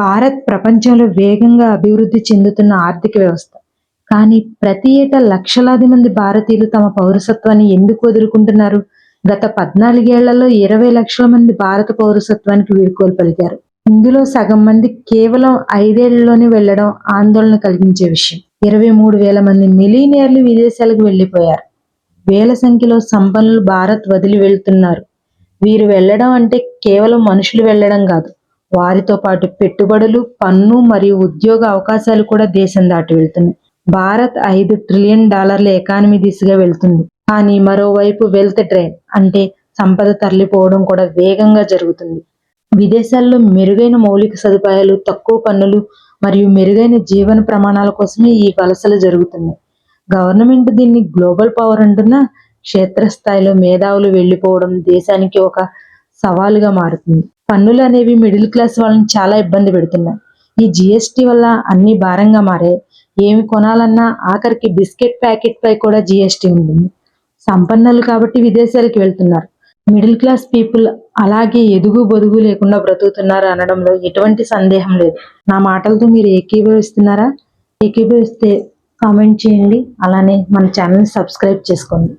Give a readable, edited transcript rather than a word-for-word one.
భారత్ ప్రపంచంలో వేగంగా అభివృద్ధి చెందుతున్న ఆర్థిక వ్యవస్థ. కానీ ప్రతి ఏటా లక్షలాది మంది భారతీయులు తమ పౌరసత్వాన్ని ఎందుకు వదులుకుంటున్నారు? గత 14 ఏళ్లలో 20 లక్షల మంది భారత పౌరసత్వానికి వీడ్కోలు పలికారు. ఇందులో సగం మంది కేవలం 5 ఏళ్లలోనే వెళ్లడం ఆందోళన కలిగించే విషయం. 23,000 మంది మిలీనియర్లు విదేశాలకు వెళ్లిపోయారు. వేల సంఖ్యలో సంపన్నులు భారత్ వదిలి వెళ్తున్నారు. వీరు వెళ్లడం అంటే కేవలం మనుషులు వెళ్లడం కాదు. వారితో పాటు పెట్టుబడులు, పన్ను మరియు ఉద్యోగ అవకాశాలు కూడా దేశం దాటి వెళ్తున్నాయి. భారత్ $5 ట్రిలియన్ ఎకానమీ దిశగా వెళ్తుంది. కానీ మరోవైపు వెల్త్ డ్రైన్ అంటే సంపద తరలిపోవడం కూడా వేగంగా జరుగుతుంది. విదేశాల్లో మెరుగైన మౌలిక సదుపాయాలు, తక్కువ పన్నులు మరియు మెరుగైన జీవన ప్రమాణాల కోసమే ఈ వలసలు జరుగుతున్నాయి. గవర్నమెంట్ దీన్ని గ్లోబల్ పవర్ అంటున్నా క్షేత్రస్థాయిలో మేధావులు వెళ్లిపోవడం దేశానికి ఒక సవాలుగా మారుతుంది. పన్నులు అనేవి మిడిల్ క్లాస్ వాళ్ళని చాలా ఇబ్బంది పెడుతున్నాయి. ఈ జిఎస్టీ వల్ల అన్ని భారంగా మారాయి. ఏమి కొనాలన్నా ఆఖరికి బిస్కెట్ ప్యాకెట్ పై కూడా జిఎస్టీ ఉంటుంది. సంపన్నులు కాబట్టి విదేశాలకు వెళ్తున్నారు. మిడిల్ క్లాస్ పీపుల్ అలాగే ఎదుగు బొదుగు లేకుండా బ్రతుకుతున్నారు అనడంలో ఎటువంటి సందేహం లేదు. నా మాటలతో మీరు ఏకీభవిస్తున్నారా? ఏకీభవిస్తే కామెంట్ చేయండి. అలానే మన ఛానల్ సబ్స్క్రైబ్ చేసుకోండి.